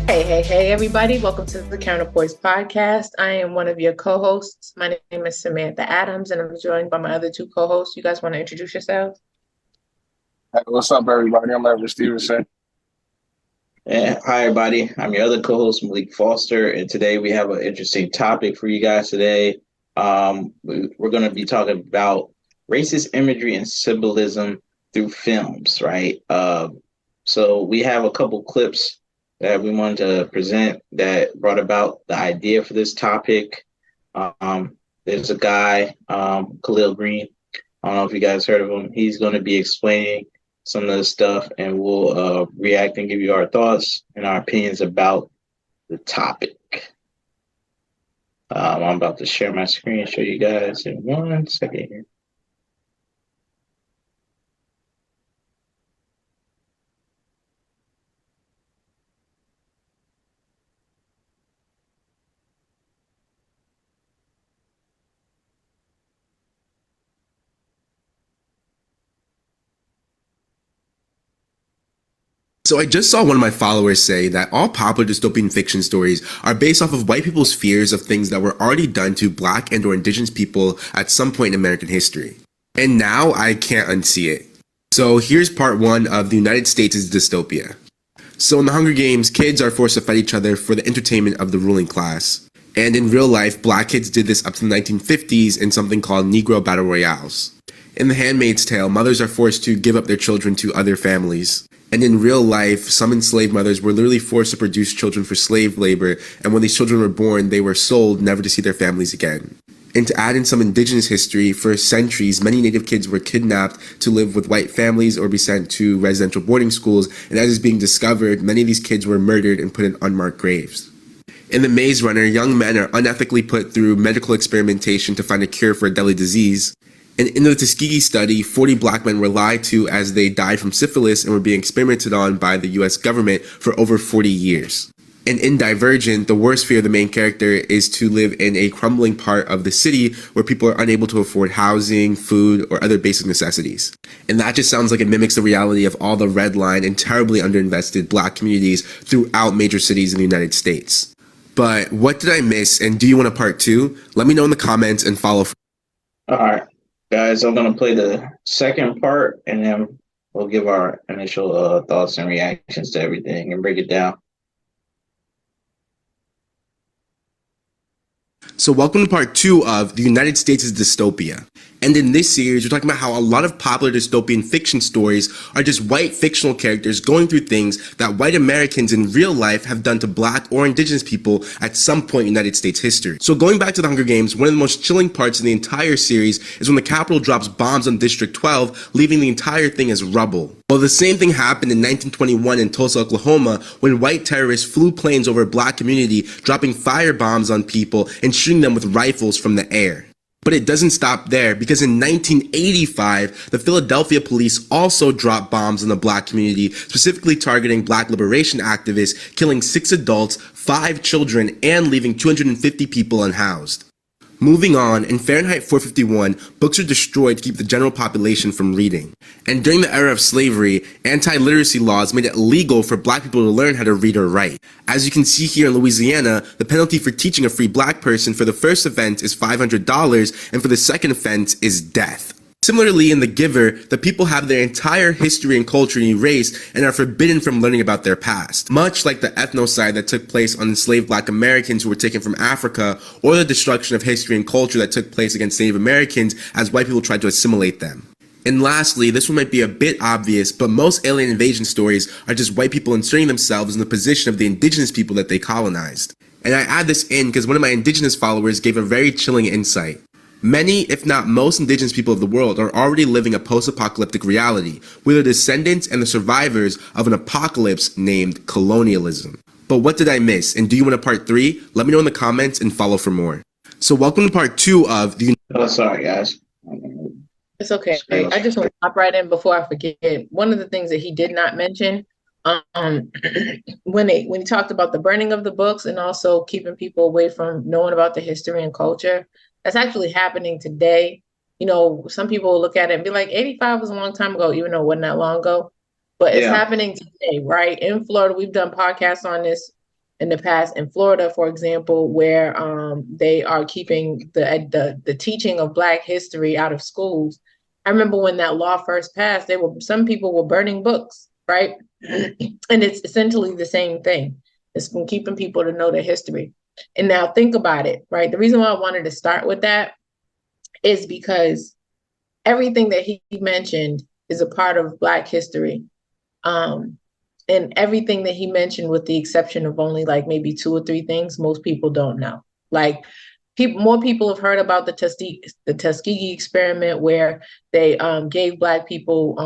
Hey, everybody. Welcome to the Counterpoise podcast. I am one of your co-hosts. My name is Samantha Adams, and I'm joined by my other two co-hosts. You guys want to introduce yourselves? Hey, what's up, everybody? I'm Everett Stevenson. Hi, everybody. I'm your other co-host, Malik Foster, and today we have an interesting topic for you guys today. We're going to be talking about racist imagery and symbolism through films, right? So we have a couple clips that we wanted to present that brought about the idea for this topic. There's a guy, Khalil Green. I don't know if you guys heard of him. He's going to be explaining some of the stuff, and we'll react and give you our thoughts and our opinions about the topic. I'm about to share my screen and show you guys in 1 second here. So I just saw one of my followers say that all popular dystopian fiction stories are based off of white people's fears of things that were already done to black and or indigenous people at some point in American history. And now I can't unsee it. So here's part one of the United States' dystopia. So in the Hunger Games, kids are forced to fight each other for the entertainment of the ruling class. And in real life, black kids did this up to the 1950s in something called Negro Battle Royales. In The Handmaid's Tale, mothers are forced to give up their children to other families. And in real life, some enslaved mothers were literally forced to produce children for slave labor, and when these children were born, they were sold never to see their families again. And to add in some indigenous history, for centuries, many native kids were kidnapped to live with white families or be sent to residential boarding schools, and as is being discovered, many of these kids were murdered and put in unmarked graves. In The Maze Runner, young men are unethically put through medical experimentation to find a cure for a deadly disease. And in the Tuskegee study, 40 black men were lied to as they died from syphilis and were being experimented on by the US government for over 40 years. And in Divergent, the worst fear of the main character is to live in a crumbling part of the city where people are unable to afford housing, food, or other basic necessities. And that just sounds like it mimics the reality of all the redlined and terribly underinvested black communities throughout major cities in the United States. But what did I miss, and do you want a part two? Let me know in the comments and follow. All right, guys, I'm going to play the second part, and then we'll give our initial thoughts and reactions to everything and break it down. So welcome to part two of the United States' dystopia. And in this series, we're talking about how a lot of popular dystopian fiction stories are just white fictional characters going through things that white Americans in real life have done to black or indigenous people at some point in United States history. So going back to the Hunger Games, one of the most chilling parts in the entire series is when the Capitol drops bombs on District 12, leaving the entire thing as rubble. Well, the same thing happened in 1921 in Tulsa, Oklahoma, when white terrorists flew planes over a black community, dropping firebombs on people and shooting them with rifles from the air. But it doesn't stop there, because in 1985, the Philadelphia police also dropped bombs on the black community, specifically targeting black liberation activists, killing 6 adults, 5 children, and leaving 250 people unhoused. Moving on, in Fahrenheit 451, books are destroyed to keep the general population from reading. And during the era of slavery, anti-literacy laws made it legal for black people to learn how to read or write. As you can see here in Louisiana, the penalty for teaching a free black person for the first offense is $500, and for the second offense is death. Similarly, in The Giver, the people have their entire history and culture erased and are forbidden from learning about their past, much like the ethnocide that took place on enslaved black Americans who were taken from Africa, or the destruction of history and culture that took place against Native Americans as white people tried to assimilate them. And lastly, this one might be a bit obvious, but most alien invasion stories are just white people inserting themselves in the position of the indigenous people that they colonized. And I add this in because one of my indigenous followers gave a very chilling insight. Many, if not most, indigenous people of the world are already living a post-apocalyptic reality. We're the descendants and the survivors of an apocalypse named colonialism. But what did I miss? And do you want a part 3? Let me know in the comments and follow for more. So welcome to part 2 of the... Oh, sorry, guys. It's okay. I just want to hop right in before I forget. One of the things that he did not mention, when he talked about the burning of the books and also keeping people away from knowing about the history and culture, that's actually happening today. You know, some people look at it and be like, 85 was a long time ago, even though it wasn't that long ago. But it's happening today, right? In Florida, we've done podcasts on this. in the past. In Florida, for example, where they are keeping the teaching of Black history out of schools. I remember when that law first passed, some people were burning books, right? And it's essentially the same thing. It's from keeping people to know their history. And now think about it, right? The reason why I wanted to start with that is because everything that he mentioned is a part of Black history. And everything that he mentioned, with the exception of only like maybe 2 or 3 things, most people don't know. Like more people have heard about the Tuskegee experiment, where they gave Black people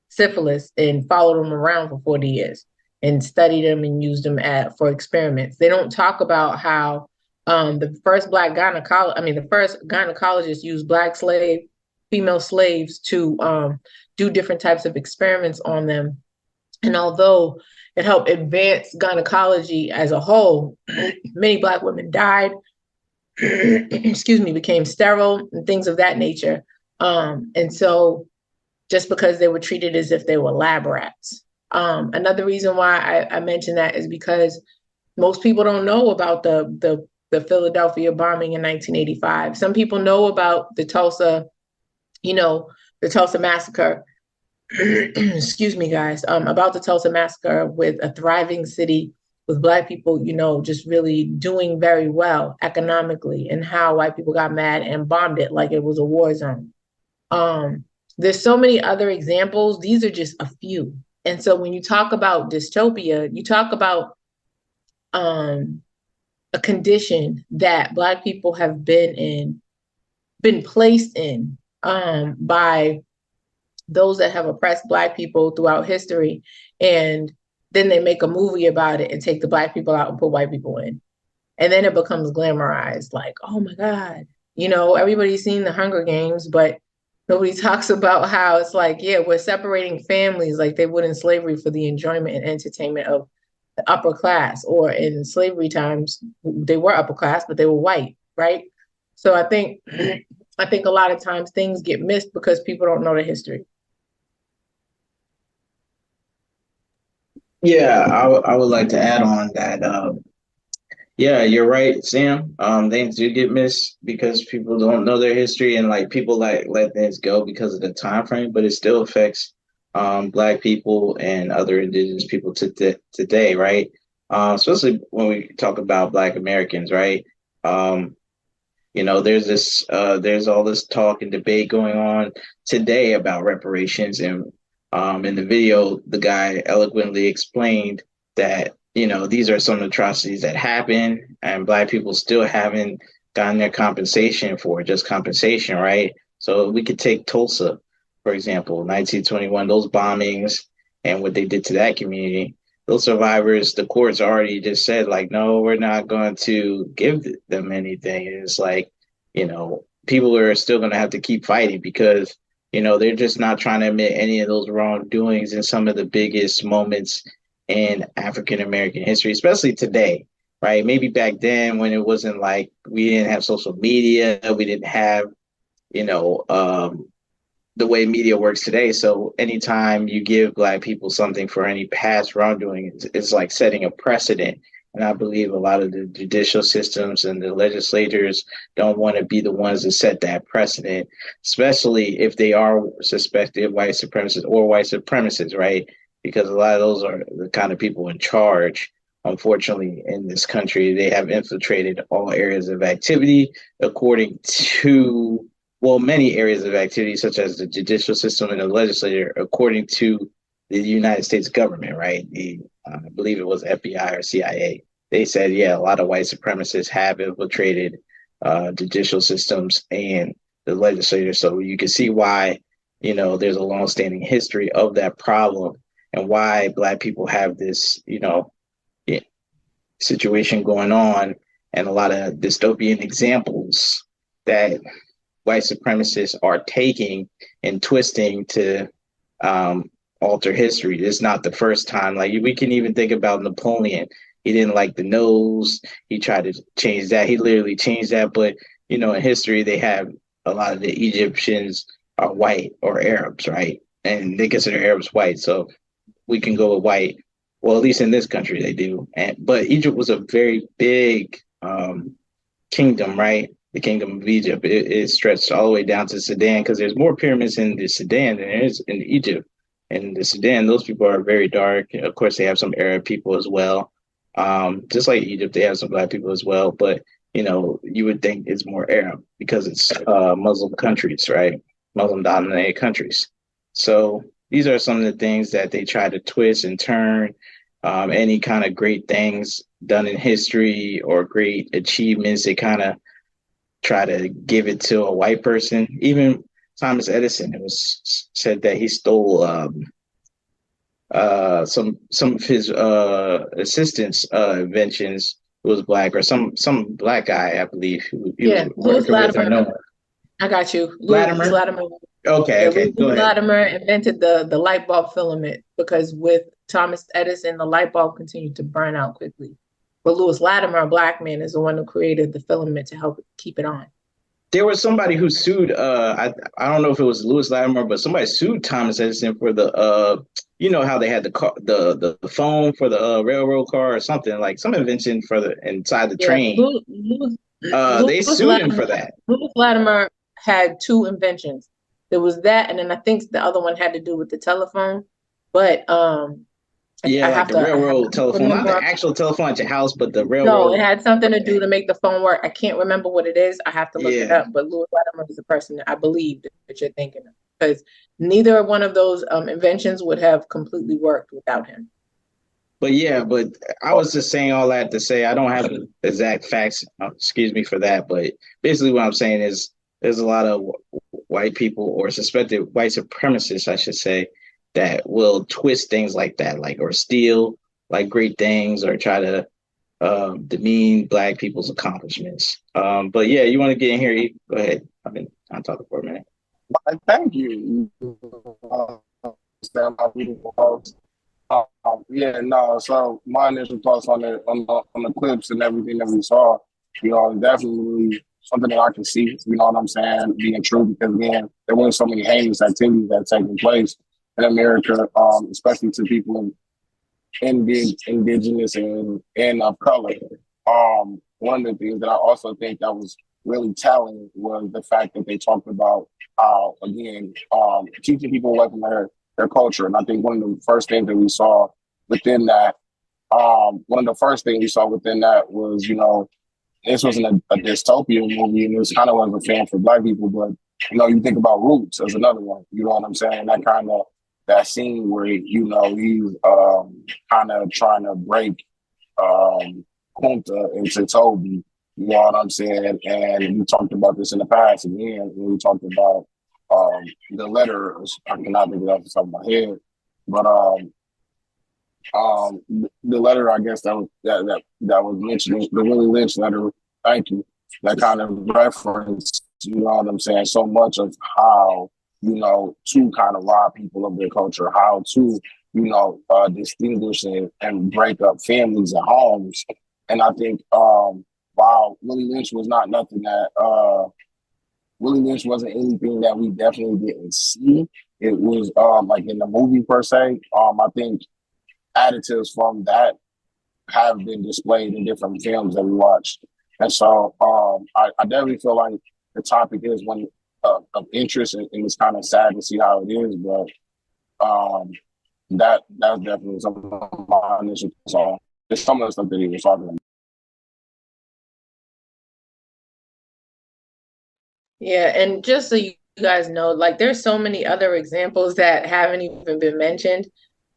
syphilis and followed them around for 40 years and studied them and used them for experiments. They don't talk about how the first gynecologist used female slaves to do different types of experiments on them. And although it helped advance gynecology as a whole, many Black women died, became sterile and things of that nature. And so just because they were treated as if they were lab rats. Another reason why I mention that is because most people don't know about the Philadelphia bombing in 1985. Some people know about the Tulsa massacre. Excuse me, guys. About the Tulsa massacre, with a thriving city with Black people, just really doing very well economically, and how white people got mad and bombed it like it was a war zone. There's so many other examples. These are just a few. And so when you talk about dystopia, you talk about a condition that Black people have been placed in by those that have oppressed Black people throughout history. And then they make a movie about it and take the Black people out and put white people in. And then it becomes glamorized, like, oh my God, everybody's seen the Hunger Games, but nobody talks about how it's like, yeah, we're separating families like they would in slavery for the enjoyment and entertainment of the upper class. Or in slavery times, they were upper class, but they were white, right? So I think a lot of times things get missed because people don't know the history. Yeah, I would like to add on that. Yeah, you're right, Sam. Things do get missed because people don't know their history, and like people let things go because of the time frame, but it still affects Black people and other indigenous people today, right? Especially when we talk about Black Americans, right? There's all this talk and debate going on today about reparations, and in the video, the guy eloquently explained that, these are some atrocities that happen, and Black people still haven't gotten their compensation for just compensation, right? So we could take Tulsa, for example, 1921, those bombings and what they did to that community. Those survivors, the courts already just said, like, no, we're not going to give them anything. And it's like, people are still going to have to keep fighting because, they're just not trying to admit any of those wrongdoings in some of the biggest moments in African American history, especially today, right? Maybe back then when it wasn't like we didn't have social media, we didn't have, the way media works today. So anytime you give Black people something for any past wrongdoing, it's like setting a precedent. And I believe a lot of the judicial systems and the legislators don't want to be the ones that set that precedent, especially if they are suspected white supremacists or white supremacists, right? Because a lot of those are the kind of people in charge. Unfortunately, in this country, they have infiltrated all areas of activity according to, many areas of activity, such as the judicial system and the legislature, according to the United States government, right? I believe it was FBI or CIA. They said, yeah, a lot of white supremacists have infiltrated judicial systems and the legislature. So you can see why, there's a longstanding history of that problem and why Black people have this, situation going on, and a lot of dystopian examples that white supremacists are taking and twisting to alter history. It's not the first time. Like, we can even think about Napoleon. He didn't like the nose. He tried to change that. He literally changed that. But, in history, they have a lot of the Egyptians are white or Arabs, right? And they consider Arabs white. So we can go with white. Well, at least in this country they do. But Egypt was a very big kingdom, right? The kingdom of Egypt. It stretched all the way down to Sudan because there's more pyramids in the Sudan than there is in Egypt. And the Sudan, those people are very dark. Of course, they have some Arab people as well. Just like Egypt, they have some black people as well. But you would think it's more Arab because it's Muslim countries, right? Muslim dominated countries. So these are some of the things that they try to twist and turn. Any kind of great things done in history or great achievements, they kind of try to give it to a white person. Even Thomas Edison, it was said that he stole some of his assistants' inventions. Who was black, or some black guy, I believe. He was Louis working with Latimer. I got you. Latimer. Latimer. Okay, Louis go ahead. Latimer invented the light bulb filament because with Thomas Edison, the light bulb continued to burn out quickly. But Louis Latimer, a black man, is the one who created the filament to help keep it on. There was somebody who sued. I don't know if it was Louis Latimer, but somebody sued Thomas Edison for the how they had the car, the phone for the railroad car or something, like some invention for the inside the train. They sued him for that. Louis Latimer had two inventions. There was that, and then I think the other one had to do with the telephone. But like the railroad telephone, not the actual telephone at your house, but the railroad. No, it had something to do to make the phone work. I can't remember what it is. I have to look it up. But Louis Latimer is the person that I believe that you're thinking of, because neither one of those inventions would have completely worked without him. But I was just saying all that to say I don't have the exact facts. Excuse me for that. But basically what I'm saying is there's a lot of white people or suspected white supremacists, I should say, that will twist things like that, or steal like great things or try to demean black people's accomplishments. But yeah, you want to get in here? Go ahead. I'm talking for a minute. Thank you. So my initial thoughts on the clips and everything that we saw, definitely something that I can see, you know what I'm saying, being true, because again, there weren't so many heinous activities that taking place in America, especially to people indigenous and of color. One of the things that I also think that was really telling was the fact that they talked about how, again, teaching people away from their culture. And I think one of the first things that we saw within that, was, this wasn't a dystopian movie, and it was kind of was a fan for black people, but, you think about Roots as another one, you know what I'm saying? That scene where, he's kind of trying to break Kunta into Toby, you know what I'm saying? And we talked about this in the past again, when we talked about the letter. I cannot think of it off the top of my head, but the letter, I guess that was mentioned, the Willie Lynch letter. Thank you. That kind of reference, you know what I'm saying? So much of how, to kind of rob people of their culture, how to, distinguish and break up families and homes. And I think while Willie Lynch was not nothing that Willie Lynch wasn't anything that we definitely didn't see. It was like in the movie per se. I think additives from that have been displayed in different films that we watched. And so I definitely feel like the topic is one of interest, and it's kind of sad to see how it is, but that's definitely some of my initial thoughts on just some of the stuff that he was talking about. Yeah, and just so you guys know, like there's so many other examples that haven't even been mentioned.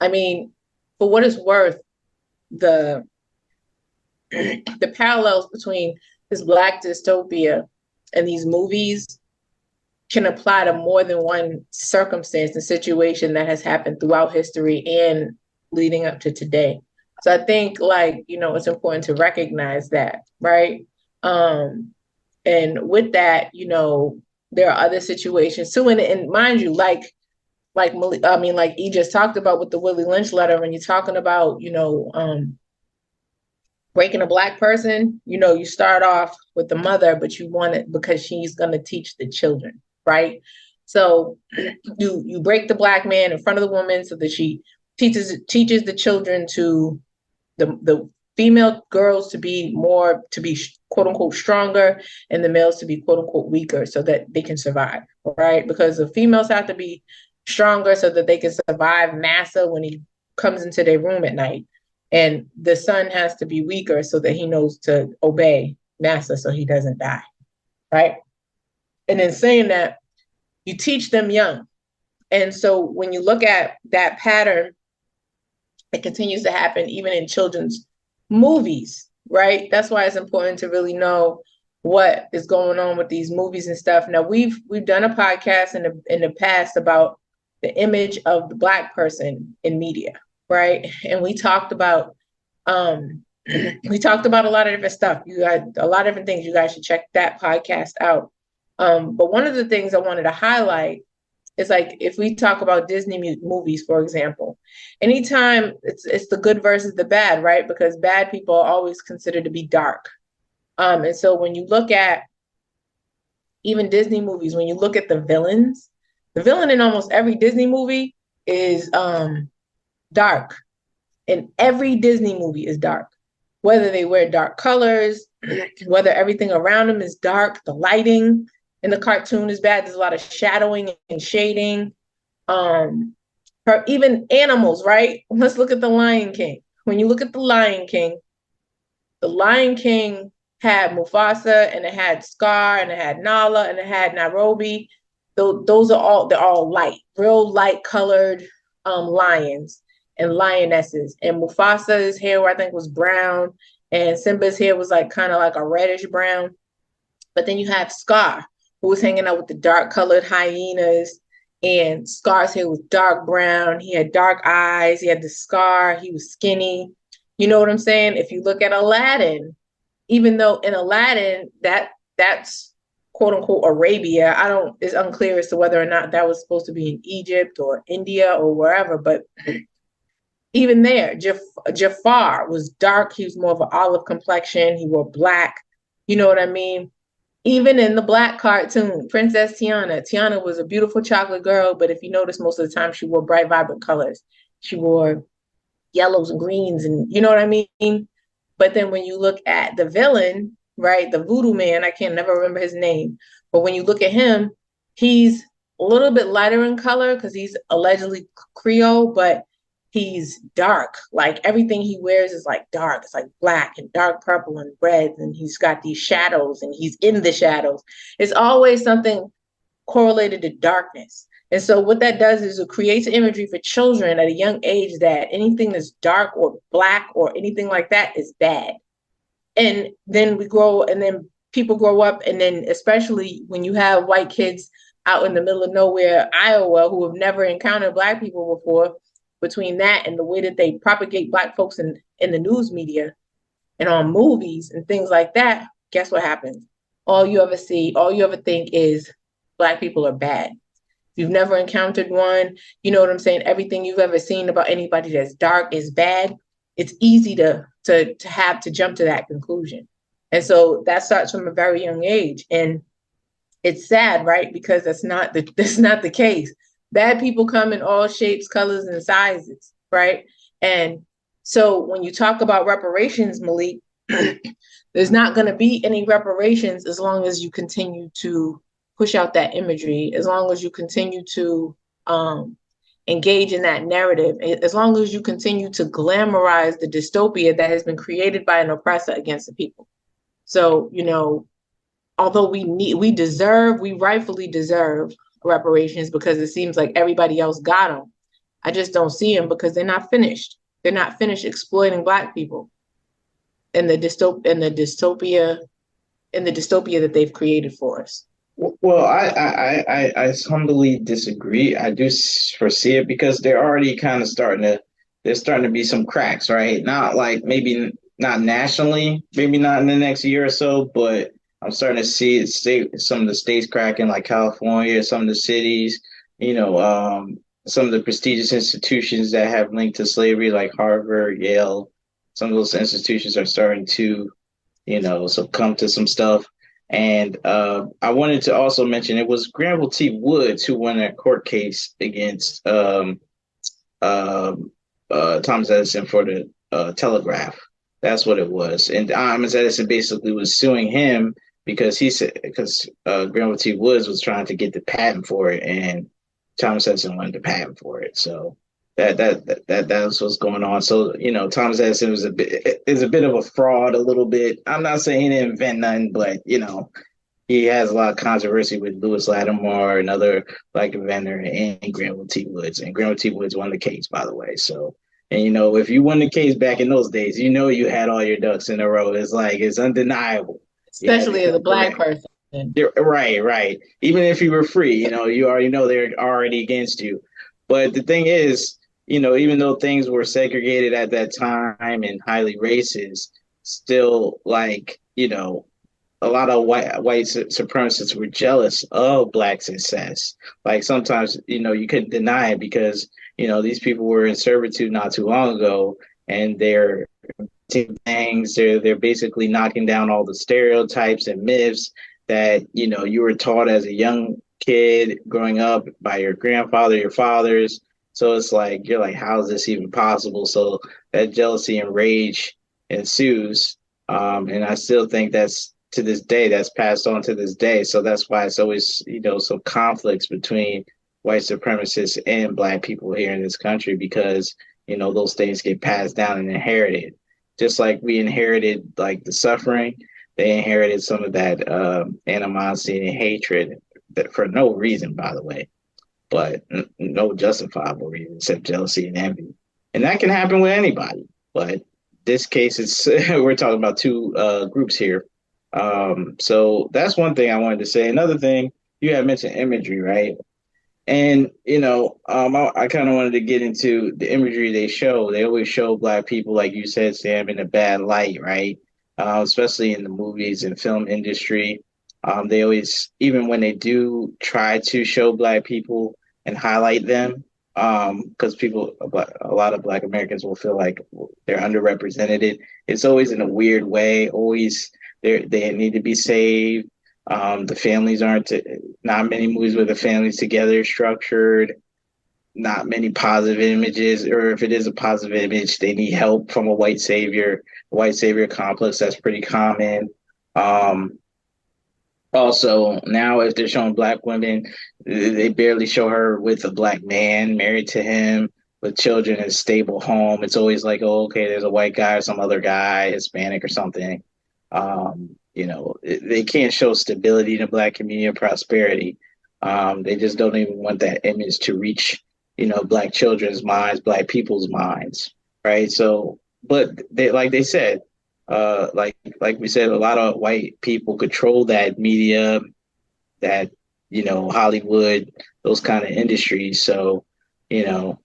I mean, for what it's worth, the parallels between this Black dystopia and these movies can apply to more than one circumstance and situation that has happened throughout history and leading up to today. So I think, it's important to recognize that, right? And with that, there are other situations too. And mind you, like E just talked about with the Willie Lynch letter, when you're talking about, breaking a Black person, you start off with the mother, but you want it because she's going to teach the children, right? So you break the Black man in front of the woman so that she teaches the children to the female girls to be quote unquote stronger, and the males to be quote unquote weaker, so that they can survive, right? Because the females have to be stronger so that they can survive massa when he comes into their room at night, and the son has to be weaker so that he knows to obey massa so he doesn't die, right? And in saying that, you teach them young. And so when you look at that pattern, it continues to happen even in children's movies, right? That's why it's important to really know what is going on with these movies and stuff. Now, we've done a podcast in the past about the image of the Black person in media, right? And we talked about we talked about a lot of different stuff. You guys, a lot of different things. You guys should check that podcast out. But one of the things I wanted to highlight is, like, if we talk about Disney movies, for example, anytime it's the good versus the bad, right? Because bad people are always considered to be dark. And so when you look at even Disney movies, when you look at the villains, the villain in almost every Disney movie is dark. And every Disney movie is dark. Whether they wear dark colors, whether everything around them is dark, the lighting in the cartoon is bad. There's a lot of shadowing and shading. Even animals, right? Let's look at the Lion King. When you look at the Lion King had Mufasa, and it had Scar, and it had Nala, and it had Nairobi. They're all light, real light colored lions and lionesses. And Mufasa's hair, I think, was brown, and Simba's hair was like kind of like a reddish brown. But then you have Scar, who was hanging out with the dark colored hyenas, and Scar's hair was dark brown. He had dark eyes. He had the scar. He was skinny. You know what I'm saying? If you look at Aladdin, even though in Aladdin that's quote unquote Arabia, it's unclear as to whether or not that was supposed to be in Egypt or India or wherever. But even there, Jafar was dark. He was more of an olive complexion. He wore black. You know what I mean? Even in the Black cartoon, Princess Tiana was a beautiful chocolate girl, but if you notice, most of the time she wore bright, vibrant colors. She wore yellows and greens, and you know what I mean? But then when you look at the villain, right, the voodoo man, I can't never remember his name, but when you look at him, he's a little bit lighter in color because he's allegedly Creole, but he's dark. Like everything he wears is like dark. It's like black and dark purple and red, and he's got these shadows, and he's in the shadows. It's always something correlated to darkness. And so what that does is it creates imagery for children at a young age that anything that's dark or black or anything like that is bad. And then people grow up, and then especially when you have white kids out in the middle of nowhere, Iowa, who have never encountered Black people before, between that and the way that they propagate Black folks in the news media and on movies and things like that, guess what happens? All you ever think is Black people are bad. If you've never encountered one, you know what I'm saying? Everything you've ever seen about anybody that's dark is bad. It's easy to jump to that conclusion. And so that starts from a very young age. And it's sad, right? Because that's not the case. Bad people come in all shapes, colors, and sizes, right? And so when you talk about reparations, Malik, there's not going to be any reparations as long as you continue to push out that imagery, as long as you continue to engage in that narrative, as long as you continue to glamorize the dystopia that has been created by an oppressor against the people. So, you know, although we rightfully deserve reparations because it seems like everybody else got them, I just don't see them because they're not finished. They're not finished exploiting Black people in the dystopia that they've created for us. Well, I humbly disagree. I do foresee it because they're already kind of there's starting to be some cracks, right? Not like maybe not nationally, maybe not in the next year or so, but I'm starting to see some of the states cracking, like California, some of the cities, you know, some of the prestigious institutions that have linked to slavery, like Harvard, Yale. Some of those institutions are starting to, you know, succumb to some stuff. And I wanted to also mention it was Granville T. Woods who won a court case against Thomas Edison for the telegraph. That's what it was. And Thomas Edison basically was suing him because he said because Granville T. Woods was trying to get the patent for it, and Thomas Edison wanted the patent for it. So that's what's going on. So Thomas Edison was a bit of a fraud, a little bit. I'm not saying he didn't invent nothing, but he has a lot of controversy with Lewis Lattimore, another black inventor, and Granville T. Woods. And Granville T. Woods won the case, by the way. So, and if you won the case back in those days, you had all your ducks in a row. It's undeniable. Especially as a black person. Right. Even if you were free, you already know they're already against you. But the thing is, even though things were segregated at that time and highly racist, still a lot of white supremacists were jealous of black success. Like sometimes, you couldn't deny it because, these people were in servitude not too long ago, and they're things. They're basically knocking down all the stereotypes and myths that, you were taught as a young kid growing up by your grandfather, your fathers. So it's like, you're like, how is this even possible? So that jealousy and rage ensues. And I still think that's, to this day, that's passed on to this day. So that's why it's always, some conflicts between white supremacists and black people here in this country, because, those things get passed down and inherited. Just like we inherited like the suffering, they inherited some of that animosity and hatred that for no reason, by the way, but no justifiable reason except jealousy and envy. And that can happen with anybody. But this case is we're talking about two groups here. So that's one thing I wanted to say. Another thing, you had mentioned imagery, right? And, I kind of wanted to get into the imagery they show. They always show black people, like you said, Sam, in a bad light, right? Especially in the movies and film industry. They always, even when they do try to show black people and highlight them, because a lot of black Americans will feel like they're underrepresented. It's always in a weird way, always they need to be saved. The families not many movies where the family's together structured, not many positive images, or if it is a positive image, they need help from a white savior complex. That's pretty common. Also, now if they're showing black women, they barely show her with a black man married to him with children in a stable home. It's always like, oh, okay, there's a white guy or some other guy, Hispanic or something. They can't show stability in the black community and prosperity. They just don't even want that image to reach, black children's minds, black people's minds, right? So, but they said, like we said, a lot of white people control that media, that Hollywood, those kind of industries. So, that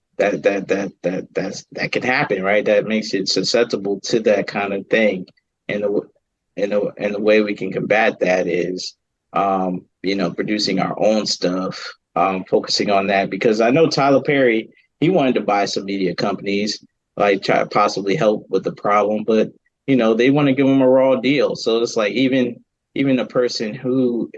can happen, right? That makes it susceptible to that kind of thing, and the way we can combat that is, producing our own stuff, focusing on that, because I know Tyler Perry, he wanted to buy some media companies, like try to possibly help with the problem, but they want to give him a raw deal. So it's like even a person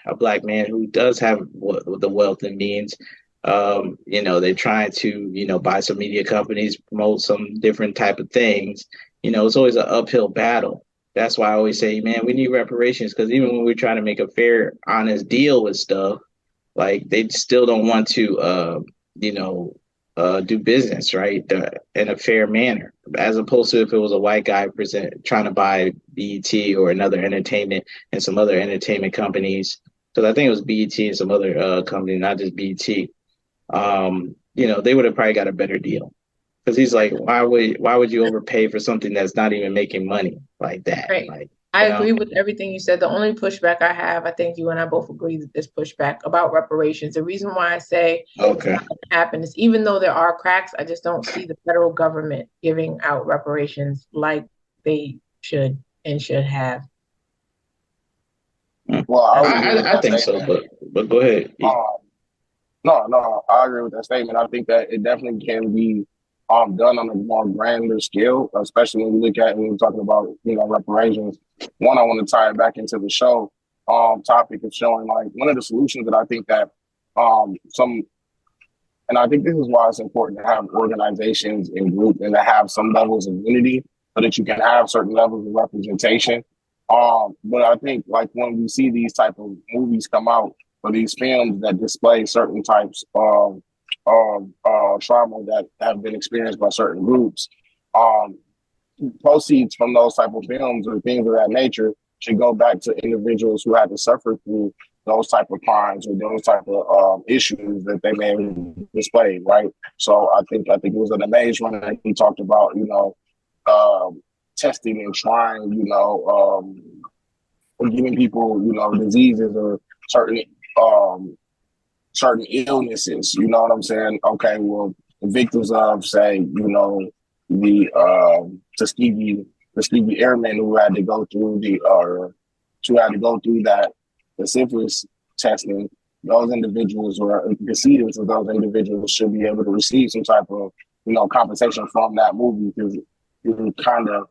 a black man who does have the wealth and means, they're trying to buy some media companies, promote some different type of things. It's always an uphill battle. That's why I always say, man, we need reparations, because even when we're trying to make a fair, honest deal with stuff, like they still don't want to, do business, right, in a fair manner, as opposed to if it was a white guy trying to buy BET or another entertainment and some other entertainment companies. Because I think it was BET and some other company, not just BET. They would have probably got a better deal. Because he's like, why would you overpay for something that's not even making money like that? Right. Like, I agree with everything you said. The only pushback I have, I think you and I both agree that this pushback about reparations. The reason why I say it's not going to happen is, even though there are cracks, I just don't see the federal government giving out reparations like they should and should have. Well, I think so, but go ahead. No, I agree with that statement. I think that it definitely can be done on a more grander scale, especially when we're talking about reparations. One, I want to tie it back into the show topic of showing, like, one of the solutions that I think that some And I think this is why it's important to have organizations and groups and to have some levels of unity so that you can have certain levels of representation. But I think like when we see these type of movies come out or these films that display certain types of trauma that have been experienced by certain groups, um, proceeds from those type of films or things of that nature should go back to individuals who had to suffer through those type of crimes or those type of issues that they may have displayed, right? So I think it was an amazing one that he talked about, testing and trying, or giving people, diseases or certain certain illnesses. You know what I'm saying? Okay, well, the victims of, say, the Tuskegee Airmen who had to go through the syphilis testing, those individuals or decedents of those individuals should be able to receive some type of, compensation from that movie because you're kind of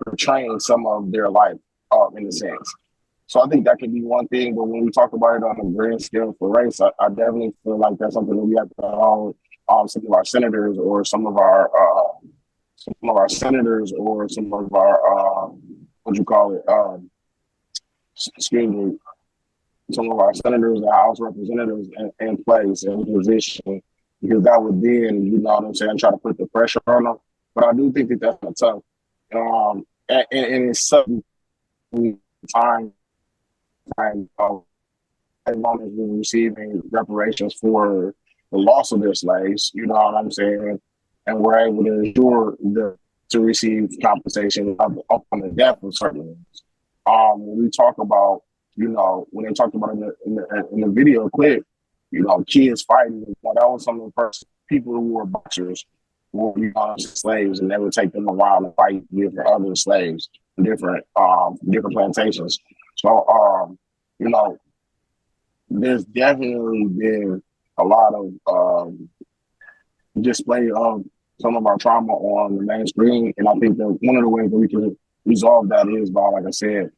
portraying some of their life in a sense. So I think that could be one thing, but when we talk about it on a grand scale for race, I definitely feel like that's something that we have to hold some of our senators or some of our senators or some of our excuse me, some of our senators and House representatives in place and position, because that would then, try to put the pressure on them. But I do think that that's tough. And it's something time as long as we're receiving reparations for the loss of their slaves, you know what I'm saying? And we're able to ensure to receive compensation upon the death of certain ones. When we talk about, when they talked about in the video clip, kids fighting, that was some of the first people who were boxers were slaves, and they would take them around and fight with other slaves, different plantations. So, there's definitely been a lot of display of some of our trauma on the main screen, and I think that one of the ways that we can resolve that is by, like I said,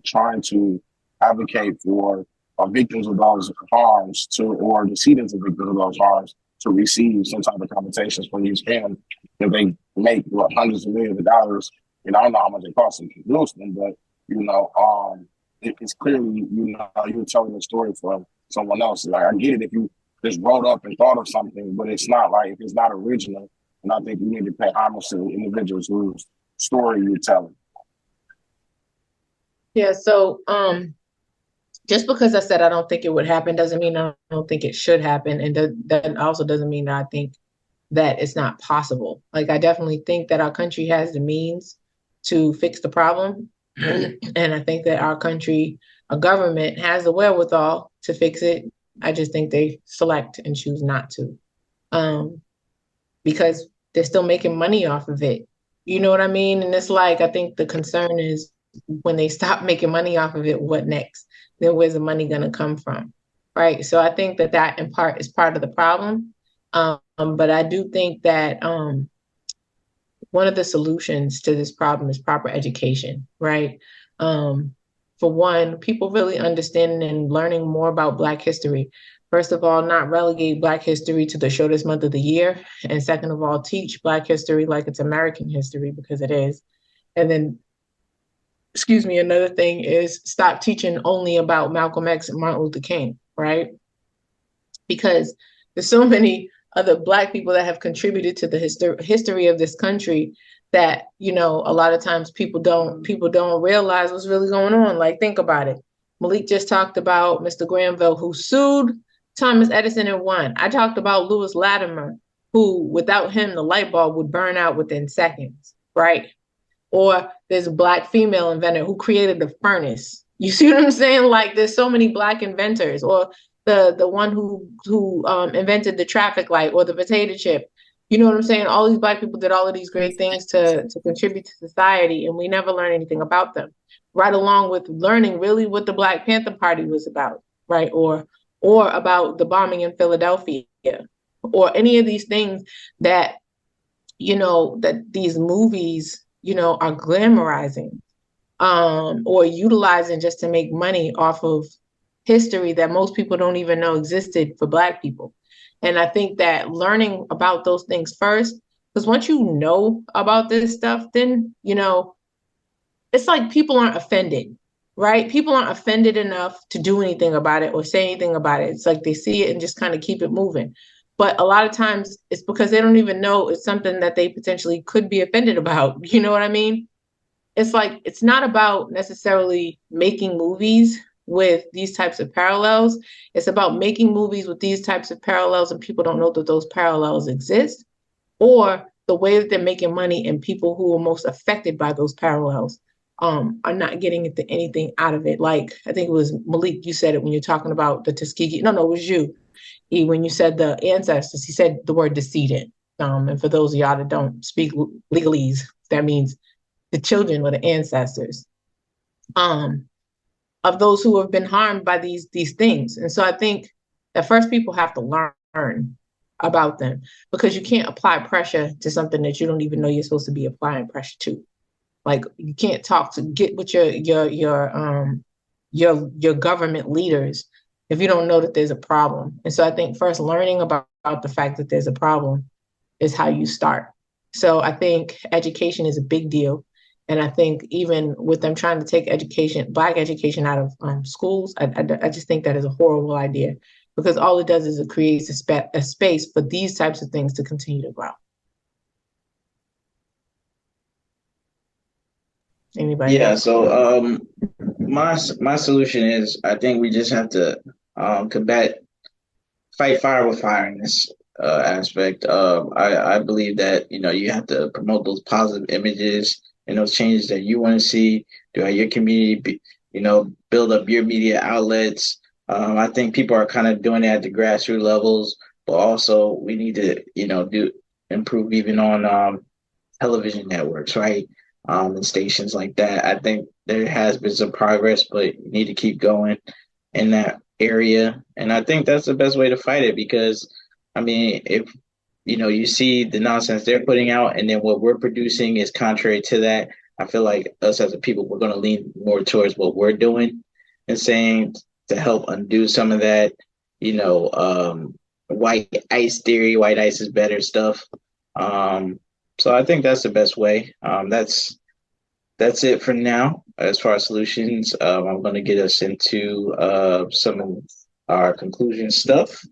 trying to advocate for victims of those harms or decedents of victims of those harms to receive some type of compensations from these families if they make hundreds of millions of dollars. I don't know how much it costs them to produce them, but it's clearly you're telling the story from someone else. Like, I get it if you just wrote up and thought of something, but it's not like it's not original. And I think you need to pay homage to individuals whose story you're telling. Yeah, so just because I said I don't think it would happen doesn't mean I don't think it should happen. And that also doesn't mean that I think that it's not possible. Like, I definitely think that our country has the means to fix the problem. And I think that our government has the wherewithal to fix it. I just think they select and choose not to, because they're still making money off of it. You know what I mean? And it's like, I think the concern is when they stop making money off of it, what next? Then where's the money going to come from? Right. So I think that in part is part of the problem. But I do think that one of the solutions to this problem is proper education, right? For one, people really understanding and learning more about Black history. First of all, not relegate Black history to the shortest month of the year. And second of all, teach Black history like it's American history, because it is. And then, another thing is stop teaching only about Malcolm X and Martin Luther King, right? Because there's so many other Black people that have contributed to the history of this country that, a lot of times people don't realize what's really going on. Like, think about it. Malik just talked about Mr. Granville, who sued Thomas Edison and won. I talked about Lewis Latimer, who, without him, the light bulb would burn out within seconds, right? Or there's a Black female inventor who created the furnace. You see what I'm saying? Like, there's so many Black inventors. Or the one who invented the traffic light or the potato chip. You know what I'm saying? All these Black people did all of these great things to contribute to society, and we never learn anything about them. Right along with learning really what the Black Panther Party was about, right? Or about the bombing in Philadelphia, or any of these things that, that these movies, are glamorizing, or utilizing just to make money off of history that most people don't even know existed for Black people. And I think that learning about those things first, because once you know about this stuff, then, it's like people aren't offended, right? People aren't offended enough to do anything about it or say anything about it. It's like they see it and just kind of keep it moving. But a lot of times it's because they don't even know it's something that they potentially could be offended about. You know what I mean? It's like, it's not about necessarily making movies with these types of parallels. It's about making movies with these types of parallels and people don't know that those parallels exist, or the way that they're making money and people who are most affected by those parallels are not getting anything out of it. Like, I think it was Malik, you said it when you're talking about the Tuskegee. No, it was you. When you said the ancestors, he said the word decedent. And for those of y'all that don't speak legalese, that means the children or the ancestors of those who have been harmed by these things. And so I think that first people have to learn about them, because you can't apply pressure to something that you don't even know you're supposed to be applying pressure to. Like, you can't get with your government leaders if you don't know that there's a problem. And so I think first learning about the fact that there's a problem is how you start. So I think education is a big deal. And I think even with them trying to take Black education out of schools, I just think that is a horrible idea, because all it does is it creates a space for these types of things to continue to grow. Anybody? Yeah. So my solution is, I think we just have to fight fire with fire in this aspect. I believe that you have to promote those positive images and those changes that you want to see throughout your community. Build up your media outlets. I think people are kind of doing it at the grassroots levels, but also we need to improve even on television networks, right? And stations like that. I think there has been some progress, but you need to keep going in that area. And I think that's the best way to fight it, because if you see the nonsense they're putting out and then what we're producing is contrary to that, I feel like us as a people, we're going to lean more towards what we're doing and saying to help undo some of that, white ice theory, white ice is better stuff. So I think that's the best way. That's it for now as far as solutions. I'm going to get us into some of our conclusion stuff.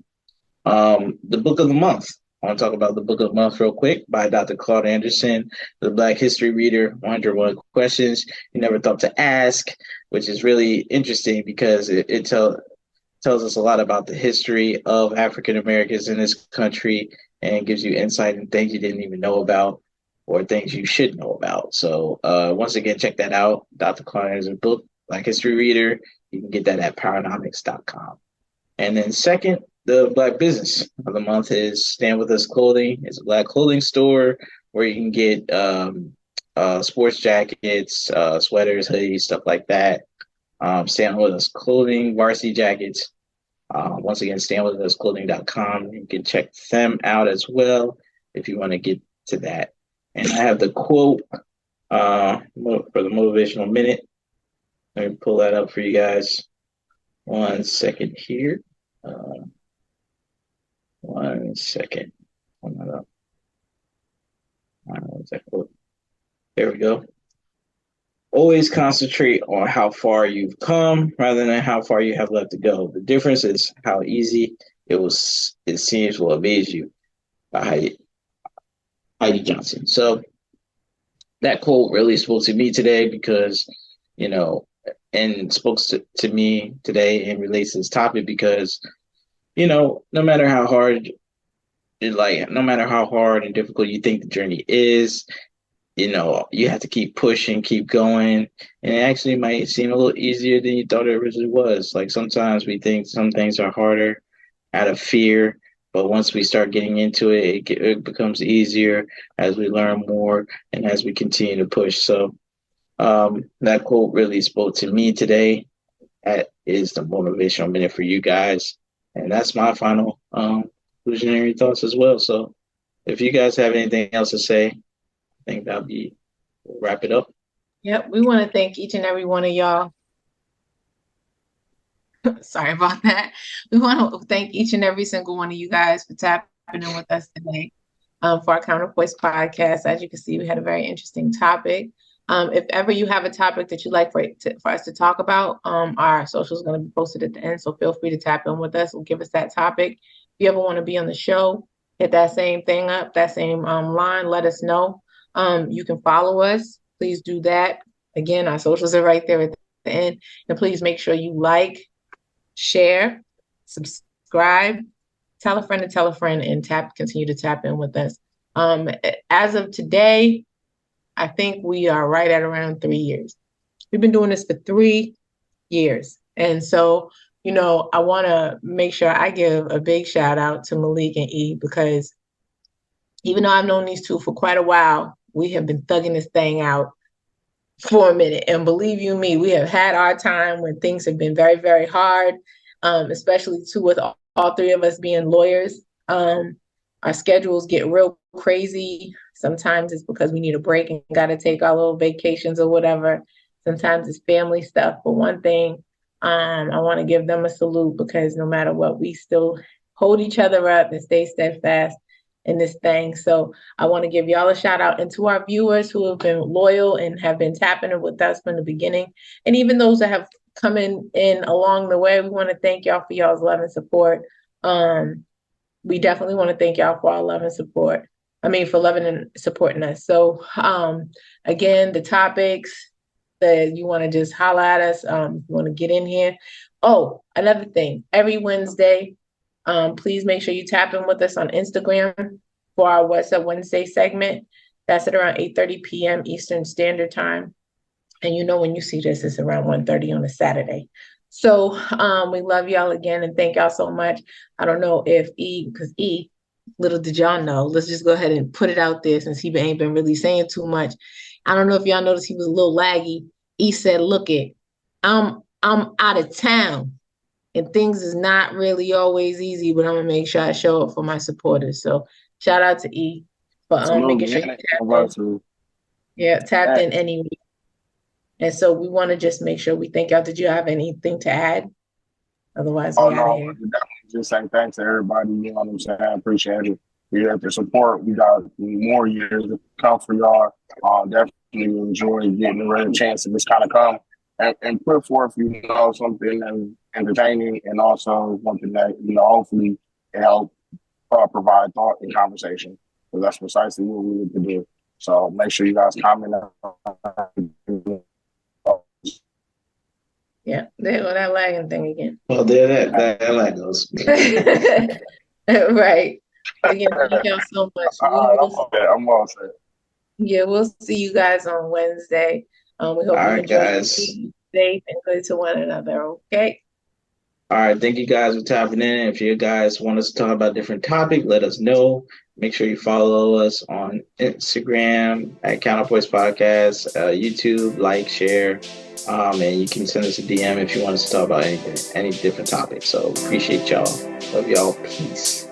The book of the month. I want to talk about the book of the month real quick by Dr. Claude Anderson, the Black History Reader, 101 Questions You Never Thought to Ask, which is really interesting because it tells us a lot about the history of African Americans in this country and gives you insight in things you didn't even know about or things you should know about. So once again, check that out. Dr. Claude Anderson's book, Black History Reader. You can get that at paranomics.com. And then second, the Black business of the month is Stand With Us Clothing. It's a Black clothing store where you can get sports jackets, sweaters, hoodies, stuff like that. Stand With Us Clothing, varsity jackets. Once again, standwithusclothing.com. You can check them out as well if you want to get to that. And I have the quote for the motivational minute. Let me pull that up for you guys. 1 second here. 1 second. Pull that up. What's that quote? There we go. Always concentrate on how far you've come rather than how far you have left to go. The difference is how easy it seems will amaze you. By Heidi Johnson. So that quote really spoke to me today because, and spoke to me today and relates to this topic because, no matter how hard and difficult you think the journey is, you have to keep pushing, keep going. And it actually might seem a little easier than you thought it originally was. Like sometimes we think some things are harder out of fear, but once we start getting into it, it becomes easier as we learn more and as we continue to push. So that quote really spoke to me today. That is the motivational minute for you guys. And that's my final conclusionary thoughts as well. So if you guys have anything else to say, I think we'll wrap it up. Yep. We want to thank each and every one of y'all Sorry about that. We want to thank each and every single one of you guys for tapping in with us today for our Counterpoints podcast. As you can see, we had a very interesting topic. If ever you have a topic that you'd like for us to talk about, our social is going to be posted at the end, so feel free to tap in with us. We'll give us that topic. If you ever want to be on the show, hit that same thing up, that same line, let us know. You can follow us. Please do that. Again, our socials are right there at the end. And please make sure you like, share, subscribe, tell a friend, and continue to tap in with us. As of today, I think we are right at around 3 years. We've been doing this for 3 years. And so, I want to make sure I give a big shout out to Malik and E, because even though I've known these two for quite a while, we have been thugging this thing out for a minute. And believe you me, we have had our time when things have been very, very hard, especially too with all three of us being lawyers. Our schedules get real crazy. Sometimes it's because we need a break and got to take our little vacations or whatever. Sometimes it's family stuff. But one thing, I want to give them a salute, because no matter what, we still hold each other up and stay steadfast in this thing. So I want to give y'all a shout out, and to our viewers who have been loyal and have been tapping it with us from the beginning. And even those that have come in along the way, we want to thank y'all for y'all's love and support. We definitely want to thank y'all for our love and support. For loving and supporting us. So again, the topics that you want to just holler at us, you want to get in here. Oh, another thing, every Wednesday, please make sure you tap in with us on Instagram for our What's Up Wednesday segment. That's at around 8:30 p.m. Eastern Standard Time. And when you see this, it's around 1:30 on a Saturday. So we love y'all again, and thank y'all so much. I don't know if because little did y'all know, let's just go ahead and put it out there since he ain't been really saying too much. I don't know if y'all noticed he was a little laggy. E said, look I'm out of town. And things is not really always easy, but I'm going to make sure I show up for my supporters. So shout out to E for making sure you tapped in anyway. And so we want to just make sure we thank y'all. Did you have anything to add? Otherwise, we're out of here. Definitely just say thanks to everybody. You know what I'm saying? I appreciate it. We have the support. We got more years to come for y'all. Definitely enjoy getting a rare chance to just kind of come and put forth, something that's entertaining, and also something that, hopefully can help provide thought and conversation. Because that's precisely what we need to do. So make sure you guys comment. Yeah, there go that lagging thing again. Well, there that lag goes. Right. Again, thank y'all so much. I'm all set. Yeah, we'll see you guys on Wednesday. We hope you enjoy guys. Safe and good to one another. Okay. All right, thank you guys for tapping in. If you guys want us to talk about a different topic, let us know. Make sure you follow us on Instagram at Counterpoints Podcast, YouTube, like, share, and you can send us a DM if you want us to talk about any different topics. So appreciate y'all. Love y'all. Peace.